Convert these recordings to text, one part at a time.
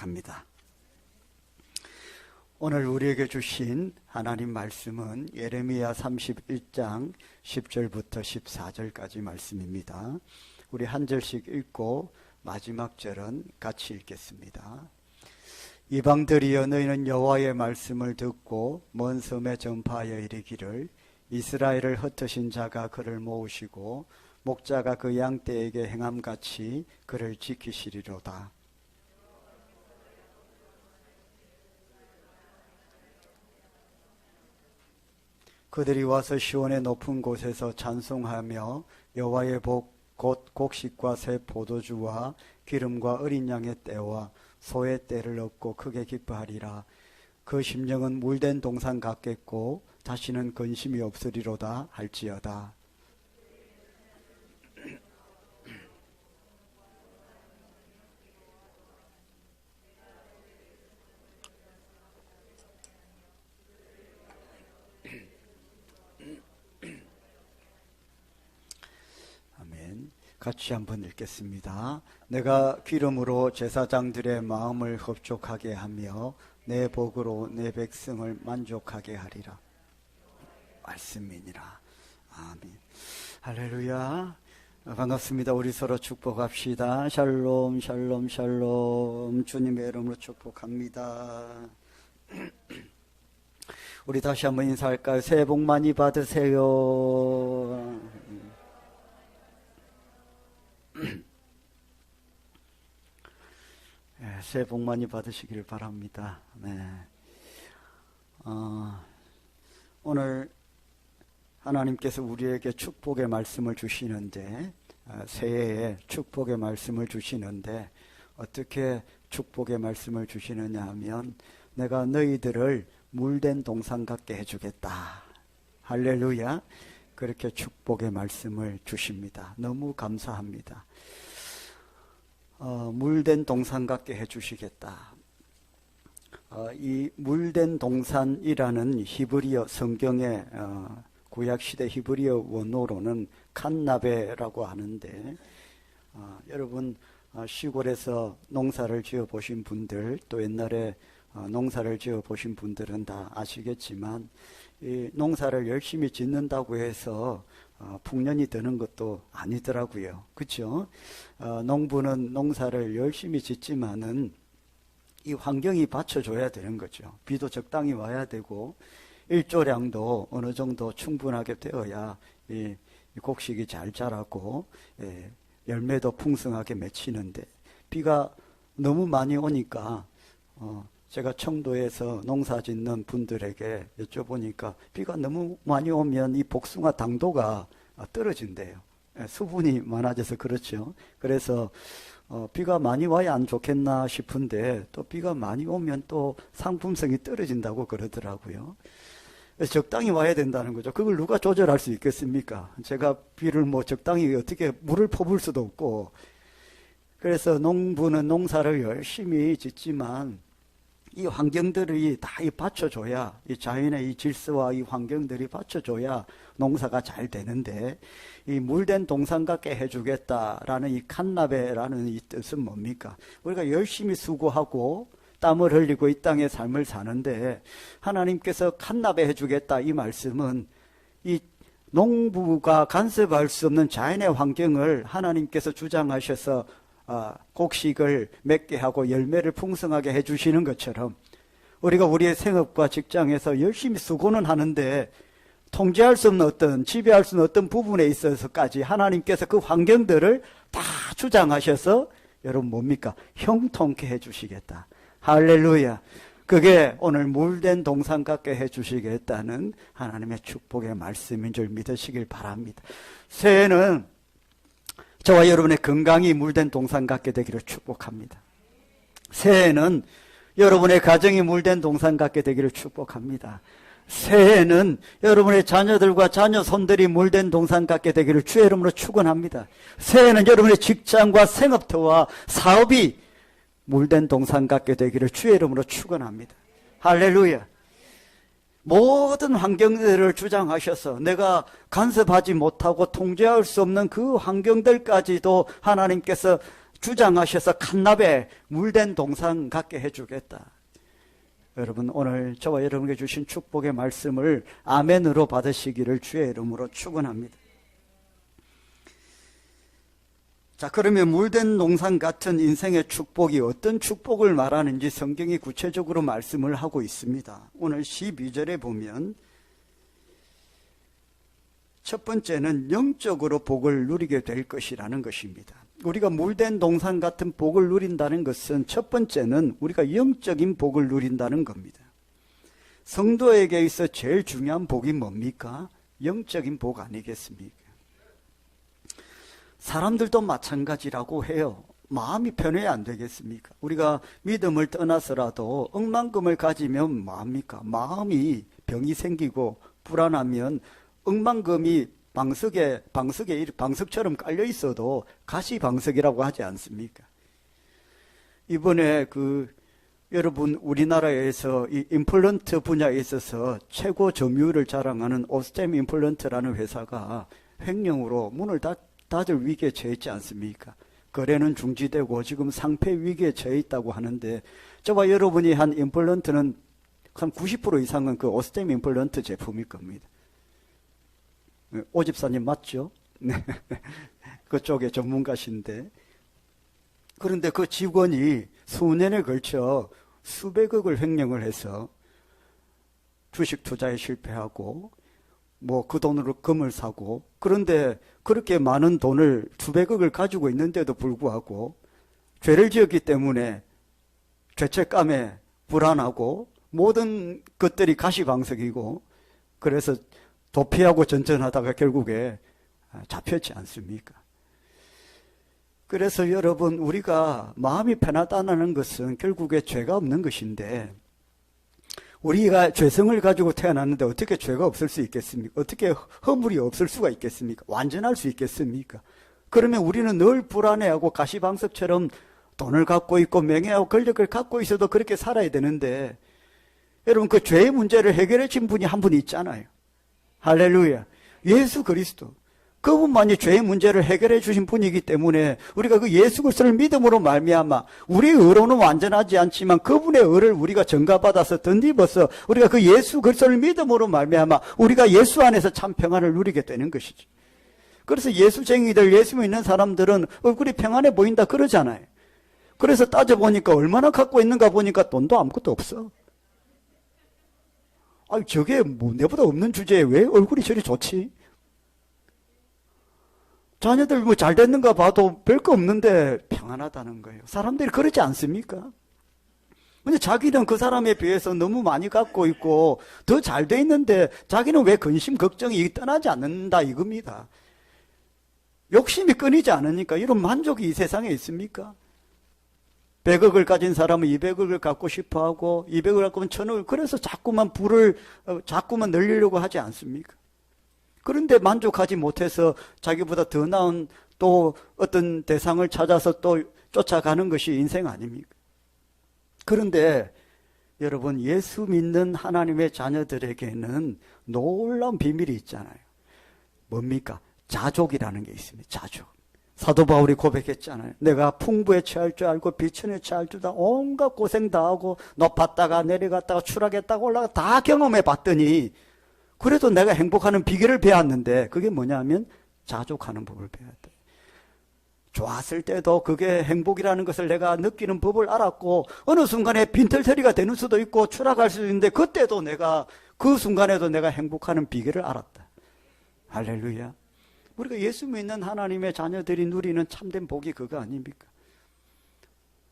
축복합니다. 오늘 우리에게 주신 하나님 말씀은 예레미야 31장 10절부터 14절까지 말씀입니다. 우리 한 절씩 읽고 마지막 절은 같이 읽겠습니다. 이방들이여 너희는 여호와의 말씀을 듣고 먼 섬에 전파하여 이르기를 이스라엘을 흩으신 자가 그를 모으시고 목자가 그 양떼에게 행함같이 그를 지키시리로다. 그들이 와서 시온의 높은 곳에서 찬송하며 여호와의 복 곧 곡식과 새 포도주와 기름과 어린 양의 떼와 소의 떼를 얻고 크게 기뻐하리라. 그 심령은 물된 동산 같겠고 다시는 근심이 없으리로다 할지어다. 아멘. 같이 한번 읽겠습니다. 내가 기름으로 제사장들의 마음을 흡족하게 하며 내 복으로 내 백성을 만족하게 하리라. 말씀이니라. 아멘. 할렐루야. 반갑습니다. 우리 서로 축복합시다. 샬롬 샬롬 샬롬. 주님의 이름으로 축복합니다. 우리 다시 한번 인사할까요? 새해 복 많이 받으세요. 네, 새해 복 많이 받으시길 바랍니다. 네. 오늘 하나님께서 우리에게 축복의 말씀을 주시는데, 새해에 축복의 말씀을 주시는데 어떻게 축복의 말씀을 주시느냐 하면 내가 너희들을 물된 동산 같게 해주겠다. 할렐루야. 그렇게 축복의 말씀을 주십니다. 너무 감사합니다. 물된 동산 같게 해주시겠다. 이 물된 동산이라는 히브리어 성경의 구약시대 히브리어 원어로는 칸나베라고 하는데, 여러분 시골에서 농사를 지어 보신 분들, 또 옛날에 농사를 지어 보신 분들은 다 아시겠지만 이 농사를 열심히 짓는다고 해서 풍년이 드는 것도 아니더라고요. 그렇죠? 농부는 농사를 열심히 짓지만은 이 환경이 받쳐줘야 되는 거죠. 비도 적당히 와야 되고 일조량도 어느 정도 충분하게 되어야 이 곡식이 잘 자라고 열매도 풍성하게 맺히는데, 비가 너무 많이 오니까 제가 청도에서 농사 짓는 분들에게 여쭤보니까 비가 너무 많이 오면 이 복숭아 당도가 떨어진대요. 수분이 많아져서 그렇죠. 그래서 비가 많이 와야 안 좋겠나 싶은데 또 비가 많이 오면 또 상품성이 떨어진다고 그러더라고요. 적당히 와야 된다는 거죠. 그걸 누가 조절할 수 있겠습니까? 제가 비를 적당히 어떻게 물을 퍼부을 수도 없고, 그래서 농부는 농사를 열심히 짓지만 이 환경들이 다 받쳐줘야, 이 자연의 이 질서와 이 환경들이 받쳐줘야 농사가 잘 되는데, 이 물된 동산 같게 해주겠다라는 이 칸나베라는 이 뜻은 뭡니까? 우리가 열심히 수고하고 땀을 흘리고 이 땅의 삶을 사는데 하나님께서 칸나베 해주겠다, 이 말씀은 이 농부가 간섭할 수 없는 자연의 환경을 하나님께서 주장하셔서 곡식을 맺게 하고 열매를 풍성하게 해주시는 것처럼 우리가 우리의 생업과 직장에서 열심히 수고는 하는데 통제할 수 없는 어떤, 지배할 수 없는 어떤 부분에 있어서까지 하나님께서 그 환경들을 다 주장하셔서 여러분 뭡니까? 형통케 해주시겠다. 할렐루야. 그게 오늘 물된 동산 같게 해주시겠다는 하나님의 축복의 말씀인 줄 믿으시길 바랍니다. 새해는 저와 여러분의 건강이 물된 동산 같게 되기를 축복합니다. 새해는 여러분의 가정이 물된 동산 같게 되기를 축복합니다. 새해는 여러분의 자녀들과 자녀 손들이 물된 동산 같게 되기를 주의 이름으로 축원합니다. 새해는 여러분의 직장과 생업터와 사업이 물된 동산 같게 되기를 주의 이름으로 축원합니다. 할렐루야. 모든 환경들을 주장하셔서 내가 간섭하지 못하고 통제할 수 없는 그 환경들까지도 하나님께서 주장하셔서 칸납에 물된 동산 갖게 해주겠다. 여러분, 오늘 저와 여러분에게 주신 축복의 말씀을 아멘으로 받으시기를 주의 이름으로 축원합니다. 자, 그러면 물된 동산 같은 인생의 축복이 어떤 축복을 말하는지 성경이 구체적으로 말씀을 하고 있습니다. 오늘 12절에 보면 첫 번째는 영적으로 복을 누리게 될 것이라는 것입니다. 우리가 물된 동산 같은 복을 누린다는 것은 첫 번째는 우리가 영적인 복을 누린다는 겁니다. 성도에게 있어 제일 중요한 복이 뭡니까? 영적인 복 아니겠습니까? 사람들도 마찬가지라고 해요. 마음이 편해야 안 되겠습니까? 우리가 믿음을 떠나서라도 억만금을 가지면 뭐합니까? 마음이 병이 생기고 불안하면 억만금이 방석처럼 깔려 있어도 가시방석이라고 하지 않습니까? 이번에 여러분 우리나라에서 이 임플란트 분야에 있어서 최고 점유율을 자랑하는 오스템 임플란트라는 회사가 횡령으로 문을 닫을 위기에 처했지 않습니까? 거래는 중지되고 지금 상폐 위기에 처해 있다고 하는데 저와 여러분이 한 임플란트는 한 90% 이상은 그 오스템 임플란트 제품일 겁니다. 오 집사님 맞죠? 네. 그쪽에 전문가신데. 그런데 그 직원이 수년에 걸쳐 수백억을 횡령을 해서 주식 투자에 실패하고 그 돈으로 금을 사고, 그런데 그렇게 많은 돈을 수백억을 가지고 있는데도 불구하고 죄를 지었기 때문에 죄책감에 불안하고 모든 것들이 가시방석이고, 그래서 도피하고 전전하다가 결국에 잡혔지 않습니까? 그래서 여러분, 우리가 마음이 편하다는 것은 결국에 죄가 없는 것인데, 우리가 죄성을 가지고 태어났는데 어떻게 죄가 없을 수 있겠습니까? 어떻게 허물이 없을 수가 있겠습니까? 완전할 수 있겠습니까? 그러면 우리는 늘 불안해하고 가시방석처럼 돈을 갖고 있고 명예하고 권력을 갖고 있어도 그렇게 살아야 되는데, 여러분, 그 죄의 문제를 해결해 준 분이 한 분이 있잖아요. 할렐루야. 예수 그리스도. 그분만이 죄의 문제를 해결해 주신 분이기 때문에 우리가 그 예수 그리스도를 믿음으로 말미암아 우리의 의로는 완전하지 않지만 그분의 의를 우리가 전가받아서 덧입어서 우리가 그 예수 그리스도를 믿음으로 말미암아 우리가 예수 안에서 참 평안을 누리게 되는 것이죠. 그래서 예수쟁이들, 예수 믿는 사람들은 얼굴이 평안해 보인다 그러잖아요. 그래서 따져보니까 얼마나 갖고 있는가 보니까 돈도 아무것도 없어. 저게 내보다 없는 주제에 왜 얼굴이 저리 좋지? 자녀들 잘 됐는가 봐도 별거 없는데 평안하다는 거예요. 사람들이 그러지 않습니까? 근데 자기는 그 사람에 비해서 너무 많이 갖고 있고 더 잘 돼 있는데 자기는 왜 근심, 걱정이 떠나지 않는다 이겁니다. 욕심이 끊이지 않으니까 이런 만족이 이 세상에 있습니까? 100억을 가진 사람은 200억을 갖고 싶어 하고 200억을 갖고 면 1000억을, 그래서 자꾸만 자꾸만 늘리려고 하지 않습니까? 그런데 만족하지 못해서 자기보다 더 나은 또 어떤 대상을 찾아서 또 쫓아가는 것이 인생 아닙니까? 그런데 여러분, 예수 믿는 하나님의 자녀들에게는 놀라운 비밀이 있잖아요. 뭡니까? 자족이라는 게 있습니다. 자족. 사도 바울이 고백했잖아요. 내가 풍부에 처할 줄 알고 비천에 처할 줄 다 온갖 고생 다 하고 높았다가 내려갔다가 추락했다가 올라가 다 경험해 봤더니 그래도 내가 행복하는 비결을 배웠는데 그게 뭐냐면 자족하는 법을 배웠다. 좋았을 때도 그게 행복이라는 것을 내가 느끼는 법을 알았고 어느 순간에 빈털터리가 되는 수도 있고 추락할 수도 있는데 그때도 내가 그 순간에도 내가 행복하는 비결을 알았다. 할렐루야. 우리가 예수 믿는 하나님의 자녀들이 누리는 참된 복이 그거 아닙니까?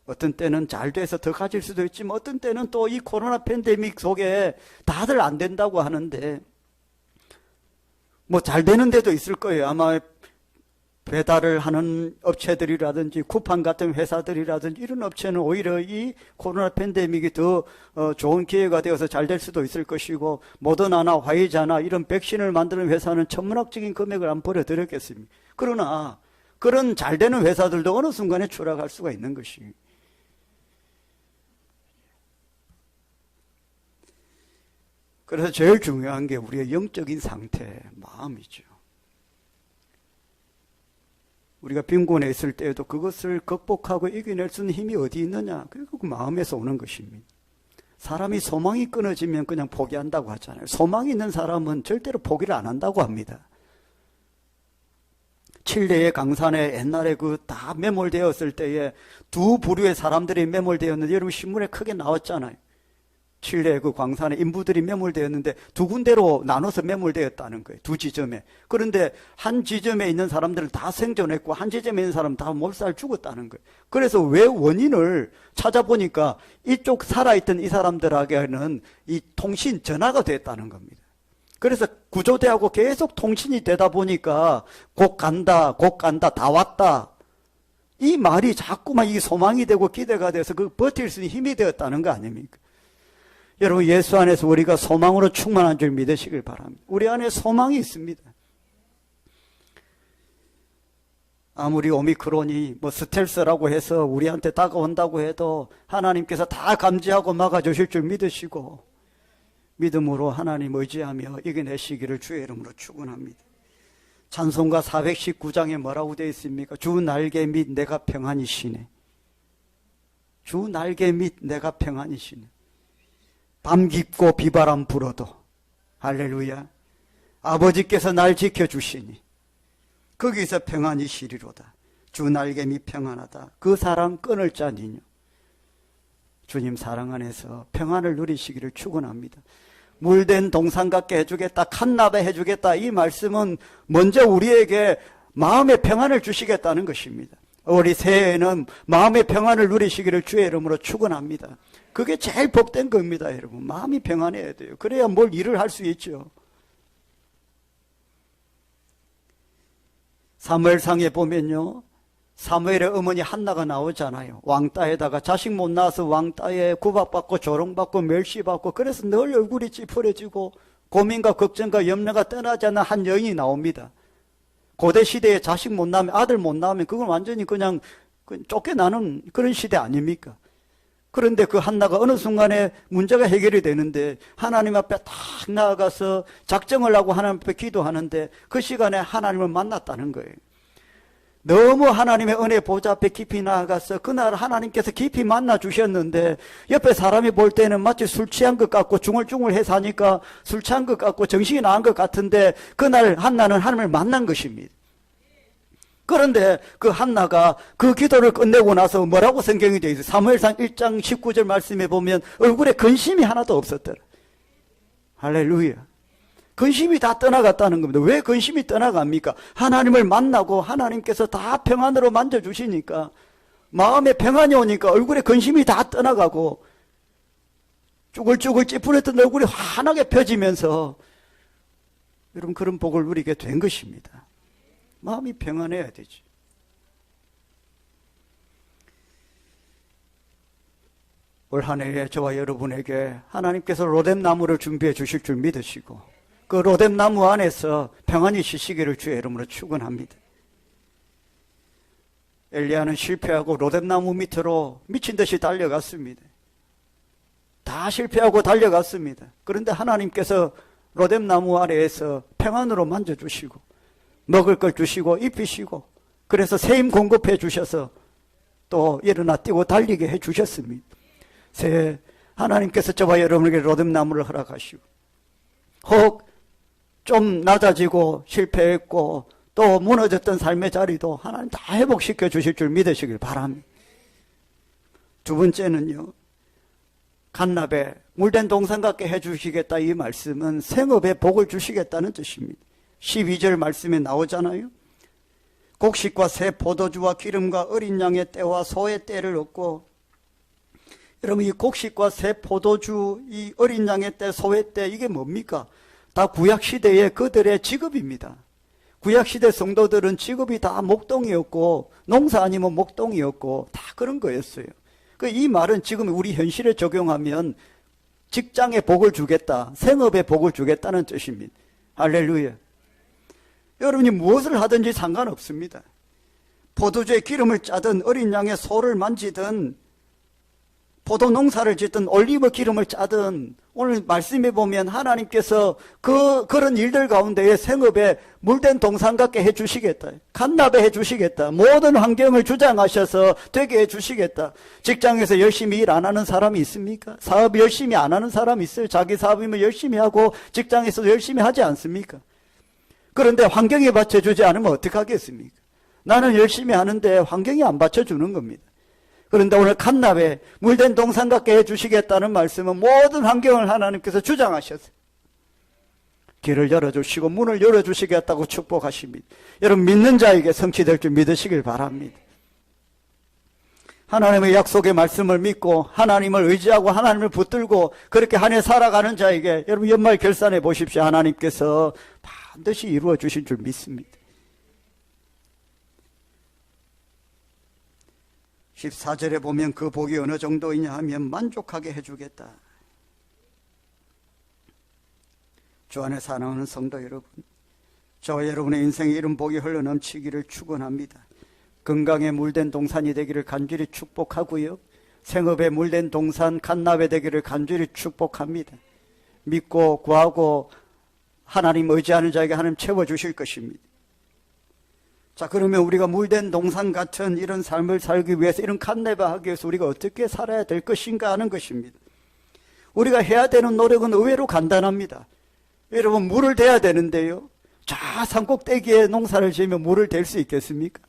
어떤 때는 잘 돼서 더 가질 수도 있지만 어떤 때는 또 이 코로나 팬데믹 속에 다들 안 된다고 하는데 잘 되는 데도 있을 거예요. 아마 배달을 하는 업체들이라든지 쿠팡 같은 회사들이라든지 이런 업체는 오히려 이 코로나 팬데믹이 더 좋은 기회가 되어서 잘 될 수도 있을 것이고 모더나나 화이자나 이런 백신을 만드는 회사는 천문학적인 금액을 안 벌어들였겠습니다. 그러나 그런 잘 되는 회사들도 어느 순간에 추락할 수가 있는 것이. 그래서 제일 중요한 게 우리의 영적인 상태, 마음이죠. 우리가 빈곤에 있을 때에도 그것을 극복하고 이겨낼 수 있는 힘이 어디 있느냐? 그 마음에서 오는 것입니다. 사람이 소망이 끊어지면 그냥 포기한다고 하잖아요. 소망이 있는 사람은 절대로 포기를 안 한다고 합니다. 칠레의 강산에 옛날에 그 다 매몰되었을 때에 두 부류의 사람들이 매몰되었는데 여러분 신문에 크게 나왔잖아요. 칠레의 그 광산에 인부들이 매몰되었는데 두 군데로 나눠서 매몰되었다는 거예요. 두 지점에. 그런데 한 지점에 있는 사람들은 다 생존했고 한 지점에 있는 사람은 다 몰살 죽었다는 거예요. 그래서 왜 원인을 찾아보니까 이쪽 살아있던 이 사람들에게는 이 통신 전화가 됐다는 겁니다. 그래서 구조대하고 계속 통신이 되다 보니까 곧 간다, 다 왔다. 이 말이 자꾸만 이 소망이 되고 기대가 돼서 그 버틸 수 있는 힘이 되었다는 거 아닙니까? 여러분, 예수 안에서 우리가 소망으로 충만한 줄 믿으시길 바랍니다. 우리 안에 소망이 있습니다. 아무리 오미크론이 스텔스라고 해서 우리한테 다가온다고 해도 하나님께서 다 감지하고 막아주실 줄 믿으시고 믿음으로 하나님 의지하며 이겨내시기를 주의 이름으로 축원합니다. 찬송가 419장에 뭐라고 되어 있습니까? 주 날개 및 내가 평안이시네. 주 날개 및 내가 평안이시네. 밤 깊고 비바람 불어도 할렐루야. 아버지께서 날 지켜주시니 거기서 평안이시리로다. 주 날개 및 평안하다. 그 사랑 끊을 자니요. 주님 사랑 안에서 평안을 누리시기를 축원합니다. 물된 동산 같게 해주겠다, 칸나베 해주겠다, 이 말씀은 먼저 우리에게 마음의 평안을 주시겠다는 것입니다. 우리 새해에는 마음의 평안을 누리시기를 주의 이름으로 축원합니다. 그게 제일 복된 겁니다, 여러분. 마음이 평안해야 돼요. 그래야 뭘 일을 할 수 있죠. 사무엘상에 보면요, 사무엘의 어머니 한나가 나오잖아요. 왕따에다가 자식 못 낳아서 왕따에 구박받고 조롱받고 멸시받고 그래서 늘 얼굴이 찌푸려지고 고민과 걱정과 염려가 떠나지 않는 한 여인이 나옵니다. 고대 시대에 자식 못 낳으면, 아들 못 낳으면 그건 완전히 그냥 쫓겨나는 그런 시대 아닙니까? 그런데 그 한나가 어느 순간에 문제가 해결이 되는데 하나님 앞에 딱 나아가서 작정을 하고 하나님 앞에 기도하는데 그 시간에 하나님을 만났다는 거예요. 너무 하나님의 은혜 보좌 앞에 깊이 나아가서 그날 하나님께서 깊이 만나 주셨는데 옆에 사람이 볼 때는 마치 술 취한 것 같고 중얼중얼해서 하니까 술 취한 것 같고 정신이 나간 것 같은데 그날 한나는 하나님을 만난 것입니다. 그런데 그 한나가 그 기도를 끝내고 나서 뭐라고 성경이 되어 있어요? 사무엘상 1장 19절 말씀에 보면 얼굴에 근심이 하나도 없었더라. 할렐루야. 근심이 다 떠나갔다는 겁니다. 왜 근심이 떠나갑니까? 하나님을 만나고 하나님께서 다 평안으로 만져주시니까 마음에 평안이 오니까 얼굴에 근심이 다 떠나가고 쭈글쭈글 찌푸렸던 얼굴이 환하게 펴지면서 여러분 그런 복을 누리게 된 것입니다. 마음이 평안해야 되죠. 올 한 해에 저와 여러분에게 하나님께서 로뎀나무를 준비해 주실 줄 믿으시고 그 로뎀나무 안에서 평안히 쉬시기를 주의 이름으로 축원합니다. 엘리야는 실패하고 로뎀나무 밑으로 미친 듯이 달려갔습니다. 다 실패하고 달려갔습니다. 그런데 하나님께서 로뎀나무 아래에서 평안으로 만져주시고 먹을 걸 주시고 입히시고 그래서 새 힘 공급해 주셔서 또 일어나 뛰고 달리게 해 주셨습니다. 새해 하나님께서 저와 여러분에게 로뎀나무를 허락하시고 혹 좀 낮아지고 실패했고 또 무너졌던 삶의 자리도 하나님 다 회복시켜 주실 줄 믿으시길 바랍니다. 두 번째는요, 갓납에 물된 동산 같게 해주시겠다 이 말씀은 생업에 복을 주시겠다는 뜻입니다. 12절 말씀에 나오잖아요. 곡식과 새 포도주와 기름과 어린 양의 때와 소의 때를 얻고, 여러분 이 곡식과 새 포도주, 이 어린 양의 때, 소의 때 이게 뭡니까? 다 구약시대의 그들의 직업입니다. 구약시대 성도들은 직업이 다 목동이었고 농사 아니면 목동이었고 다 그런 거였어요. 이 말은 지금 우리 현실에 적용하면 직장에 복을 주겠다, 생업에 복을 주겠다는 뜻입니다. 할렐루야. 여러분이 무엇을 하든지 상관없습니다. 포도주에 기름을 짜든 어린 양의 소를 만지든 포도 농사를 짓든 올리브 기름을 짜든 오늘 말씀해 보면 하나님께서 그런 일들 가운데에 생업에 물된 동산 같게 해주시겠다. 간납에 해주시겠다. 모든 환경을 주장하셔서 되게 해주시겠다. 직장에서 열심히 일 안 하는 사람이 있습니까? 사업 열심히 안 하는 사람이 있어요. 자기 사업이면 열심히 하고 직장에서도 열심히 하지 않습니까? 그런데 환경에 받쳐주지 않으면 어떻게 하겠습니까? 나는 열심히 하는데 환경이 안 받쳐주는 겁니다. 그런데 오늘 갓납에 물된 동산 같게 해주시겠다는 말씀은 모든 환경을 하나님께서 주장하셨어요. 길을 열어주시고 문을 열어주시겠다고 축복하십니다. 여러분 믿는 자에게 성취될 줄 믿으시길 바랍니다. 하나님의 약속의 말씀을 믿고 하나님을 의지하고 하나님을 붙들고 그렇게 한 해 살아가는 자에게 여러분 연말 결산해 보십시오. 하나님께서 반드시 이루어 주실 줄 믿습니다. 14절에 보면 그 복이 어느 정도이냐 하면 만족하게 해주겠다. 주 안에 사랑하는 성도 여러분, 저와 여러분의 인생에 이런 복이 흘러넘치기를 축원합니다. 건강에 물된 동산이 되기를 간절히 축복하고요. 생업에 물된 동산, 갓납에 되기를 간절히 축복합니다. 믿고 구하고 하나님 의지하는 자에게 하나님 채워주실 것입니다. 자, 그러면 우리가 물된 동산 같은 이런 삶을 살기 위해서, 이런 갓납을 하기 위해서 우리가 어떻게 살아야 될 것인가 하는 것입니다. 우리가 해야 되는 노력은 의외로 간단합니다. 여러분, 물을 대야 되는데요. 저 산 꼭대기에 농사를 지으면 물을 댈 수 있겠습니까?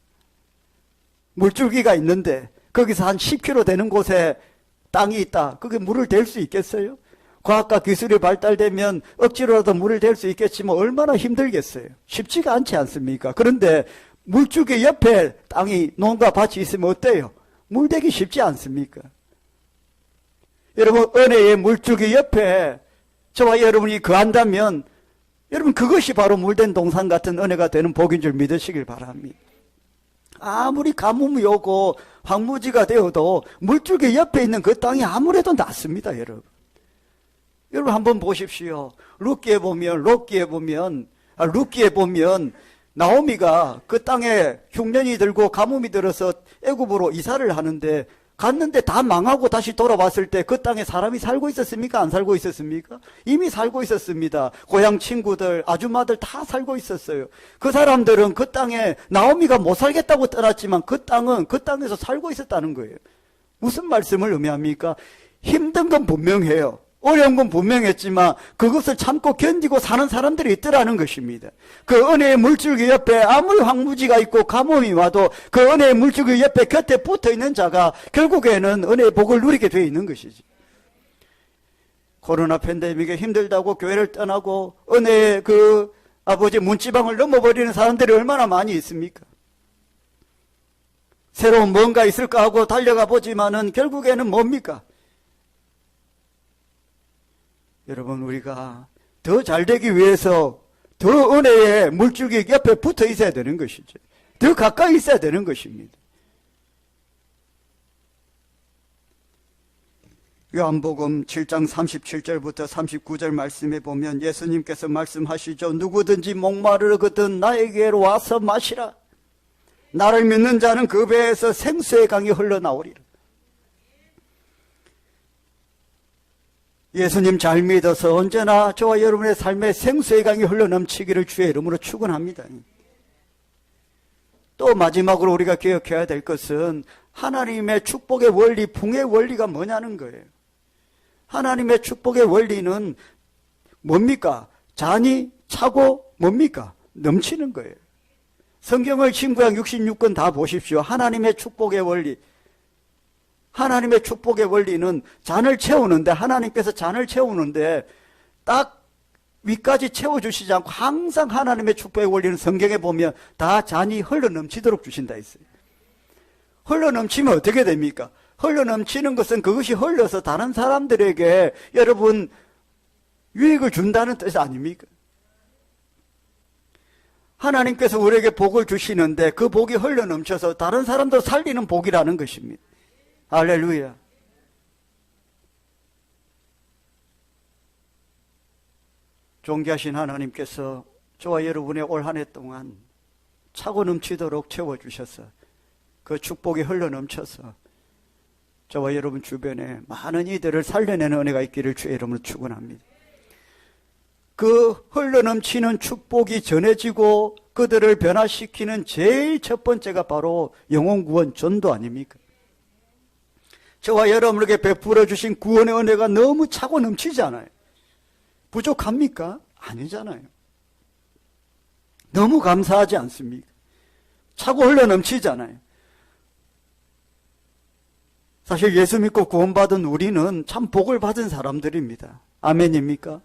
물줄기가 있는데 거기서 한 10km 되는 곳에 땅이 있다. 거기 물을 댈 수 있겠어요? 과학과 기술이 발달되면 억지로라도 물을 댈 수 있겠지만 얼마나 힘들겠어요? 쉽지가 않지 않습니까? 그런데 물줄기 옆에 땅이 농가 밭이 있으면 어때요? 물대기 쉽지 않습니까? 여러분, 은혜의 물줄기 옆에 저와 여러분이 거한다면 여러분 그것이 바로 물된 동산 같은 은혜가 되는 복인 줄 믿으시길 바랍니다. 아무리 가뭄이 오고 황무지가 되어도 물줄기 옆에 있는 그 땅이 아무래도 낫습니다. 여러분 한번 보십시오. 룻기에 보면 나오미가 그 땅에 흉년이 들고 가뭄이 들어서 애굽으로 이사를 하는데 갔는데 다 망하고 다시 돌아왔을 때 그 땅에 사람이 살고 있었습니까? 안 살고 있었습니까? 이미 살고 있었습니다. 고향 친구들, 아줌마들 다 살고 있었어요. 그 사람들은 그 땅에 나오미가 못 살겠다고 떠났지만 그 땅에서 살고 있었다는 거예요. 무슨 말씀을 의미합니까? 힘든 건 분명해요. 어려운 건 분명했지만 그것을 참고 견디고 사는 사람들이 있더라는 것입니다. 그 은혜의 물줄기 옆에 아무리 황무지가 있고 가뭄이 와도 그 은혜의 물줄기 옆에 곁에 붙어있는 자가 결국에는 은혜의 복을 누리게 되어 있는 것이지. 코로나 팬데믹에 힘들다고 교회를 떠나고 은혜의 그 아버지 문지방을 넘어버리는 사람들이 얼마나 많이 있습니까? 새로운 뭔가 있을까 하고 달려가 보지만은 결국에는 뭡니까? 여러분, 우리가 더 잘되기 위해서 더 은혜의 물줄기 옆에 붙어 있어야 되는 것이죠. 더 가까이 있어야 되는 것입니다. 요한복음 7장 37절부터 39절 말씀에 보면 예수님께서 말씀하시죠. 누구든지 목마르거든 나에게로 와서 마시라. 나를 믿는 자는 그 배에서 생수의 강이 흘러나오리라. 예수님 잘 믿어서 언제나 저와 여러분의 삶에 생수의 강이 흘러넘치기를 주의 이름으로 축원합니다. 또 마지막으로 우리가 기억해야 될 것은 하나님의 축복의 원리, 풍의 원리가 뭐냐는 거예요. 하나님의 축복의 원리는 뭡니까? 잔이 차고 뭡니까? 넘치는 거예요. 성경을 신구약 66권 다 보십시오. 하나님의 축복의 원리. 하나님의 축복의 원리는 잔을 채우는데, 하나님께서 잔을 채우는데 딱 위까지 채워주시지 않고 항상 하나님의 축복의 원리는 성경에 보면 다 잔이 흘러넘치도록 주신다 했어요. 흘러넘치면 어떻게 됩니까? 흘러넘치는 것은 그것이 흘러서 다른 사람들에게 여러분 유익을 준다는 뜻 아닙니까? 하나님께서 우리에게 복을 주시는데 그 복이 흘러넘쳐서 다른 사람도 살리는 복이라는 것입니다. 할렐루야. 존귀하신 하나님께서 저와 여러분의 올 한 해 동안 차고 넘치도록 채워주셔서 그 축복이 흘러넘쳐서 저와 여러분 주변에 많은 이들을 살려내는 은혜가 있기를 주의 이름으로 축원합니다. 그 흘러넘치는 축복이 전해지고 그들을 변화시키는 제일 첫 번째가 바로 영혼구원 전도 아닙니까? 저와 여러분에게 베풀어 주신 구원의 은혜가 너무 차고 넘치지 않아요? 부족합니까? 아니잖아요. 너무 감사하지 않습니까? 차고 흘러 넘치잖아요. 사실 예수 믿고 구원받은 우리는 참 복을 받은 사람들입니다. 아멘입니까?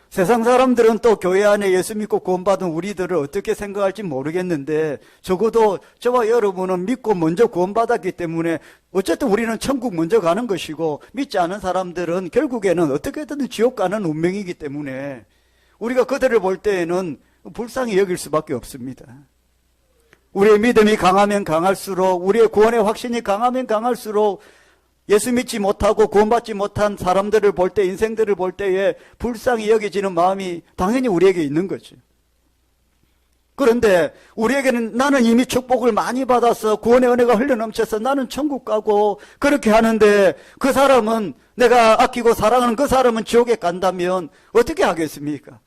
세상 사람들은 또 교회 안에 예수 믿고 구원받은 우리들을 어떻게 생각할지 모르겠는데 적어도 저와 여러분은 믿고 먼저 구원받았기 때문에 어쨌든 우리는 천국 먼저 가는 것이고 믿지 않은 사람들은 결국에는 어떻게든 지옥 가는 운명이기 때문에 우리가 그들을 볼 때에는 불쌍히 여길 수밖에 없습니다. 우리의 믿음이 강하면 강할수록 우리의 구원의 확신이 강하면 강할수록 예수 믿지 못하고 구원받지 못한 사람들을 볼 때, 인생들을 볼 때에 불쌍히 여겨지는 마음이 당연히 우리에게 있는 거죠. 그런데 우리에게는 나는 이미 축복을 많이 받아서 구원의 은혜가 흘러넘쳐서 나는 천국 가고 그렇게 하는데 그 사람은 내가 아끼고 사랑하는 그 사람은 지옥에 간다면 어떻게 하겠습니까?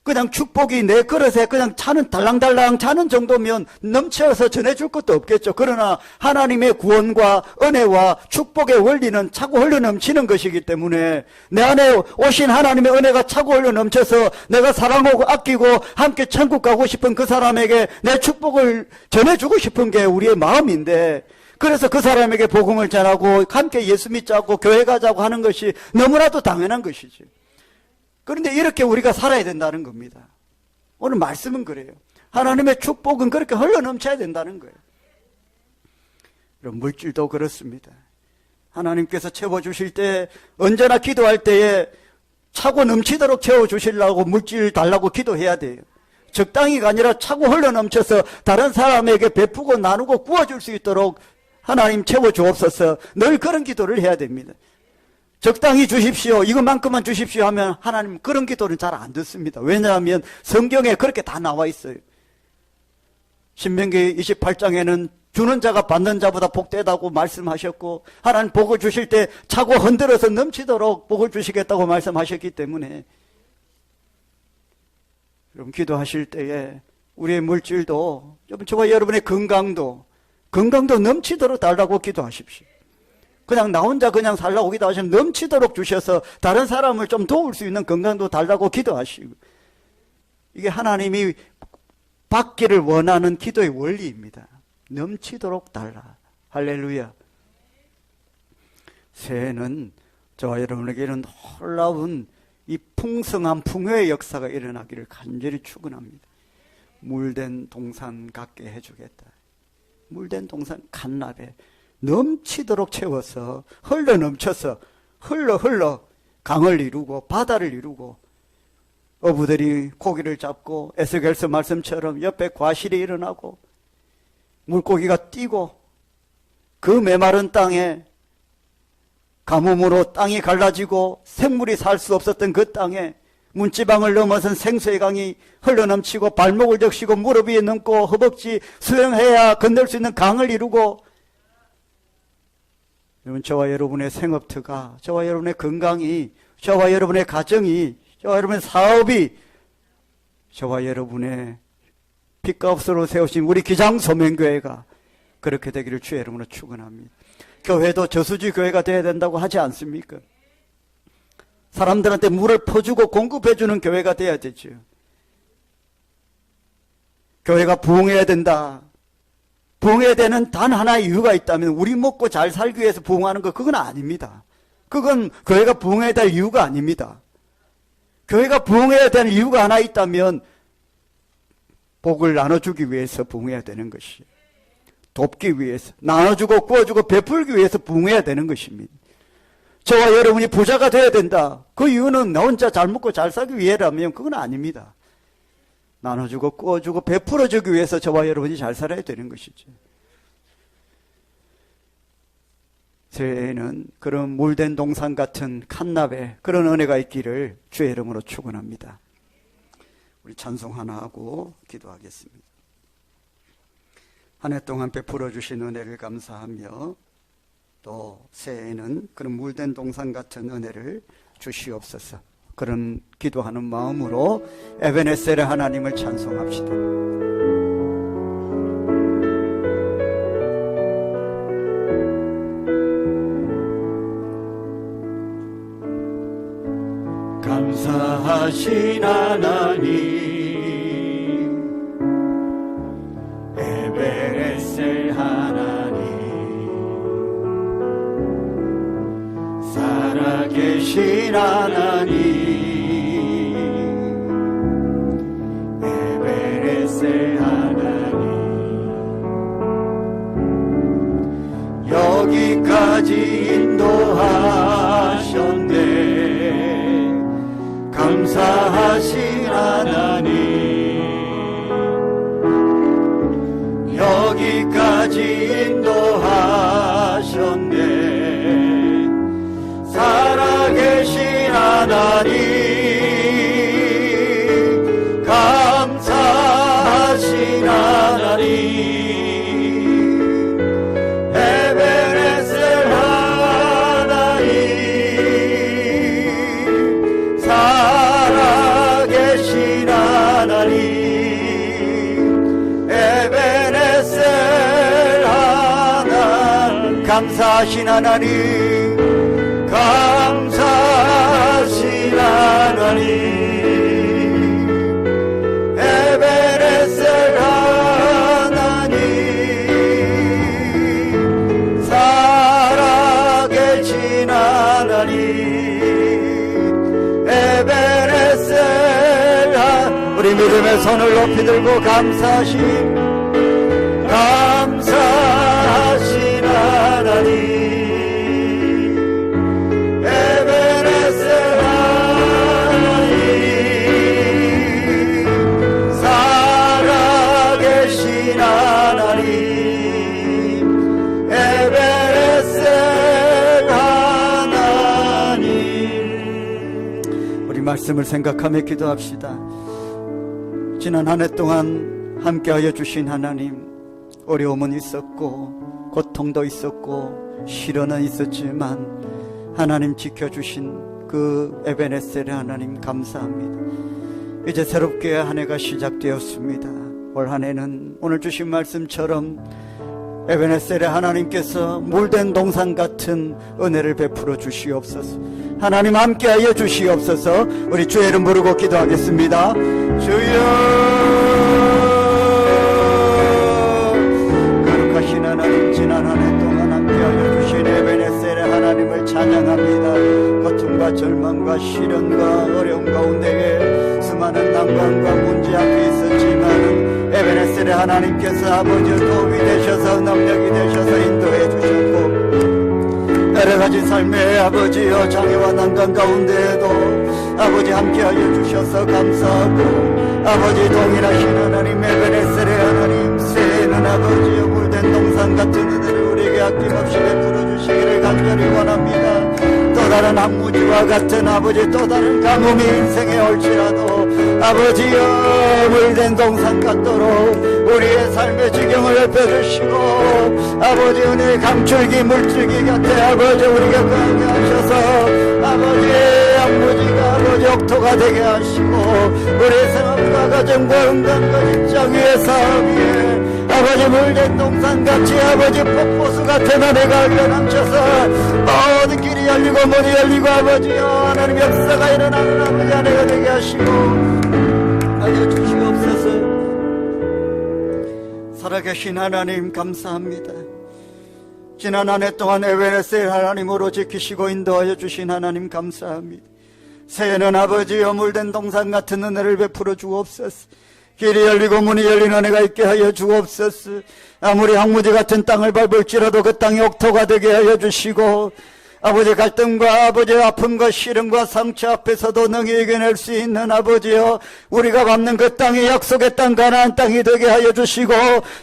그냥 축복이 내 그릇에 그냥 차는 달랑달랑 차는 정도면 넘쳐서 전해줄 것도 없겠죠. 그러나 하나님의 구원과 은혜와 축복의 원리는 차고 흘러넘치는 것이기 때문에 내 안에 오신 하나님의 은혜가 차고 흘러넘쳐서 내가 사랑하고 아끼고 함께 천국 가고 싶은 그 사람에게 내 축복을 전해주고 싶은 게 우리의 마음인데 그래서 그 사람에게 복음을 전하고 함께 예수 믿자고 교회 가자고 하는 것이 너무나도 당연한 것이지. 그런데 이렇게 우리가 살아야 된다는 겁니다. 오늘 말씀은 그래요. 하나님의 축복은 그렇게 흘러넘쳐야 된다는 거예요. 이런 물질도 그렇습니다. 하나님께서 채워주실 때 언제나 기도할 때에 차고 넘치도록 채워주시려고 물질 달라고 기도해야 돼요. 적당히가 아니라 차고 흘러넘쳐서 다른 사람에게 베푸고 나누고 구워줄 수 있도록 하나님 채워주옵소서 늘 그런 기도를 해야 됩니다. 적당히 주십시오. 이것만큼만 주십시오 하면 하나님 그런 기도는 잘 안 듣습니다. 왜냐하면 성경에 그렇게 다 나와 있어요. 신명기 28장에는 주는 자가 받는 자보다 복되다고 말씀하셨고 하나님 복을 주실 때 차고 흔들어서 넘치도록 복을 주시겠다고 말씀하셨기 때문에 여러분 기도하실 때에 우리의 물질도 저와 여러분의 건강도 넘치도록 달라고 기도하십시오. 그냥 나 혼자 그냥 살라고 기도하시면 넘치도록 주셔서 다른 사람을 좀 도울 수 있는 건강도 달라고 기도하시고 이게 하나님이 받기를 원하는 기도의 원리입니다. 넘치도록 달라. 할렐루야. 새해는 저와 여러분에게는 놀라운 이 풍성한 풍요의 역사가 일어나기를 간절히 축원합니다. 물된 동산 갖게 해주겠다. 물된 동산 갓납에 넘치도록 채워서 흘러넘쳐서 흘러 강을 이루고 바다를 이루고 어부들이 고기를 잡고 에스겔서 말씀처럼 옆에 과실이 일어나고 물고기가 뛰고 그 메마른 땅에 가뭄으로 땅이 갈라지고 생물이 살 수 없었던 그 땅에 문지방을 넘어선 생수의 강이 흘러넘치고 발목을 적시고 무릎 위에 넘고 허벅지 수영해야 건널 수 있는 강을 이루고 저와 여러분의 생업터가, 저와 여러분의 건강이, 저와 여러분의 가정이, 저와 여러분의 사업이, 저와 여러분의 핏값으로 세우신 우리 기장소명교회가 그렇게 되기를 주의 이름으로 축원합니다. 교회도 저수지 교회가 되어야 된다고 하지 않습니까? 사람들한테 물을 퍼주고 공급해주는 교회가 되어야 되죠. 교회가 부흥해야 된다. 부흥해야 되는 단 하나의 이유가 있다면 우리 먹고 잘 살기 위해서 부흥하는 거 그건 아닙니다. 그건 교회가 부흥해야 될 이유가 아닙니다. 교회가 부흥해야 되는 이유가 하나 있다면 복을 나눠주기 위해서 부흥해야 되는 것이에요. 돕기 위해서 나눠주고 구워주고 베풀기 위해서 부흥해야 되는 것입니다. 저와 여러분이 부자가 되어야 된다. 그 이유는 나 혼자 잘 먹고 잘 살기 위해라면 그건 아닙니다. 나눠주고 구워주고 베풀어주기 위해서 저와 여러분이 잘 살아야 되는 것이죠. 새해에는 그런 물된 동산 같은 칸납에 그런 은혜가 있기를 주의 이름으로 축원합니다. 우리 찬송 하나 하고 기도하겠습니다. 한 해 동안 베풀어 주신 은혜를 감사하며 또 새해에는 그런 물된 동산 같은 은혜를 주시옵소서. 그런 기도하는 마음으로 에베네셀의 하나님을 찬송합시다. 감사하신 하나님, 에베네셀 하나님, 살아계신 하나님, 에베네셀 하나님, 여기까지 인도하셨네. 감사하신 하나님, 여기까지 인도하셨네. 살아계신 하나님, 감사하신 하나님, 에베네셀 하나님, 살아계신 하나님, 에베네셀 하나님, 감사하신 하나님, 감사하신 하나님, 에베네셀 하나님, 살아계신 하나님, 에베네셀 하나님. 우리 믿음의 손을 높이 들고 감사하신 하나님, 말씀을 생각하며 기도합시다. 지난 한 해 동안 함께하여 주신 하나님, 어려움은 있었고 고통도 있었고 시련은 있었지만 하나님 지켜주신 그 에베네셀의 하나님 감사합니다. 이제 새롭게 한 해가 시작되었습니다. 올 한 해는 오늘 주신 말씀처럼 에베네셀의 하나님께서 물된 동산 같은 은혜를 베풀어 주시옵소서. 하나님 함께하여 주시옵소서. 우리 주의 이름 부르고 기도하겠습니다. 주여, 거룩하신 하나님, 지난 한 해 동안 함께하여 주신 에베네셀의 하나님을 찬양합니다. 고통과 절망과 시련과 어려움 가운데에 수많은 난관과 문제 앞에 있었지만 에베네셀의 하나님께서 아버지 도움이 되셔서 능력이 되셔서 인도해 주셨고, 여러가지 삶의 아버지여 장애와 난관 가운데에도 아버지 함께하여 주셔서 감사하고, 아버지 동일하신 하나님 에베네셀의 하나님, 새해에는 아버지여 물된 동산 같은 은혜를 우리에게 아낌없이 베풀어 주시기를 간절히 원합니다. 또 다른 항무지와 같은 아버지, 또 다른 가뭄이 인생에 올지라도 아버지여 물된 동산 같도록 우리의 삶의 지경을 넓혀주시고, 아버지 은혜의 강줄기 물줄기 곁에 아버지 우리가 거하게 하셔서 아버지의 항무지가 아버지 옥토가 되게 하시고, 우리의 생업과 가정과 인간과 직장 위에 사업 위에 아버지 물된 동산같이 아버지 폭포수 같은 은혜가 흘러넘쳐서 모든 길이 열리고 문이 열리고 아버지여 하나님 역사가 일어나는 아버지 은혜가 되게 하시고 알려주시옵소서. 살아계신 하나님 감사합니다. 지난 한 해 동안 에베네셀 하나님으로 지키시고 인도하여 주신 하나님 감사합니다. 새해는 아버지여 물된 동산 같은 은혜를 베풀어 주옵소서. 길이 열리고 문이 열린 은혜가 있게 하여 주옵소서. 아무리 항무지 같은 땅을 밟을지라도 그 땅이 옥토가 되게 하여 주시고, 아버지 갈등과 아버지 아픔과 시름과 상처 앞에서도 능히 이겨낼 수 있는 아버지여, 우리가 밟는 그 땅이 약속의 땅 가나안 땅이 되게 하여 주시고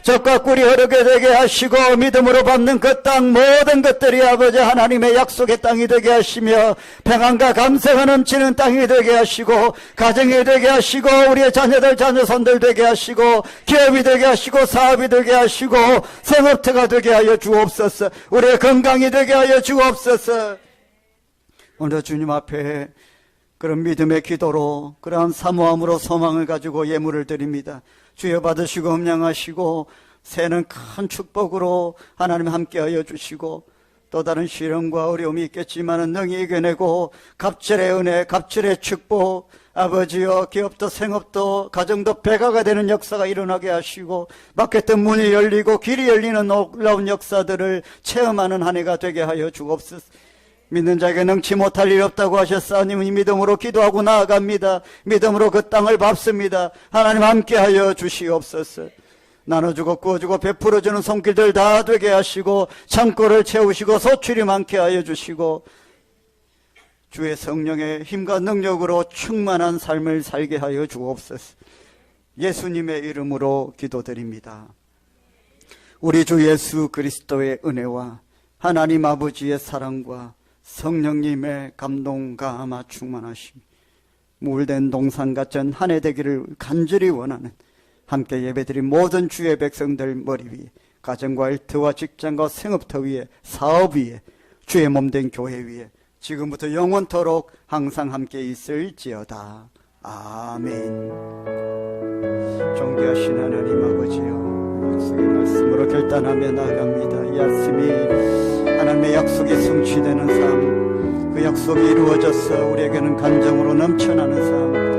젖과 꿀이 흐르게 되게 하시고 믿음으로 밟는 그 땅 모든 것들이 아버지 하나님의 약속의 땅이 되게 하시며 평안과 감사가 넘치는 땅이 되게 하시고 가정이 되게 하시고 우리의 자녀들 자녀손들 되게 하시고 기업이 되게 하시고 사업이 되게 하시고 생업터가 되게 하여 주옵소서. 우리의 건강이 되게 하여 주옵소서. 오늘 주님 앞에 그런 믿음의 기도로 그러한 사모함으로 소망을 가지고 예물을 드립니다. 주여 받으시고 음량하시고 새는 큰 축복으로 하나님 함께하여 주시고 또 다른 시련과 어려움이 있겠지만 능히 이겨내고 갑절의 은혜 갑절의 축복 아버지여 기업도 생업도 가정도 배가가 되는 역사가 일어나게 하시고 막혔던 문이 열리고 길이 열리는 놀라운 역사들을 체험하는 한 해가 되게 하여 주옵소서. 믿는 자에게 능치 못할 일 없다고 하셨사오니 믿음으로 기도하고 나아갑니다. 믿음으로 그 땅을 밟습니다. 하나님 함께하여 주시옵소서. 나눠주고 구워주고 베풀어주는 손길들 다 되게 하시고 창고를 채우시고 소출이 많게 하여 주시고 주의 성령의 힘과 능력으로 충만한 삶을 살게 하여 주옵소서. 예수님의 이름으로 기도드립니다. 우리 주 예수 그리스도의 은혜와 하나님 아버지의 사랑과 성령님의 감동과 아마 충만하심 물된 동산 같은 한 해 되기를 간절히 원하는 함께 예배드린 모든 주의 백성들 머리 위에 가정과 일터와 직장과 생업터 위에 사업 위에 주의 몸된 교회 위에 지금부터 영원토록 항상 함께 있을지어다. 아멘. 존귀하신 하나님 아버지여, 약속의 말씀으로 결단하며 나아갑니다. 이 말씀이 하나님의 약속이 성취되는 삶, 그 약속이 이루어져서 우리에게는 감정으로 넘쳐나는 삶,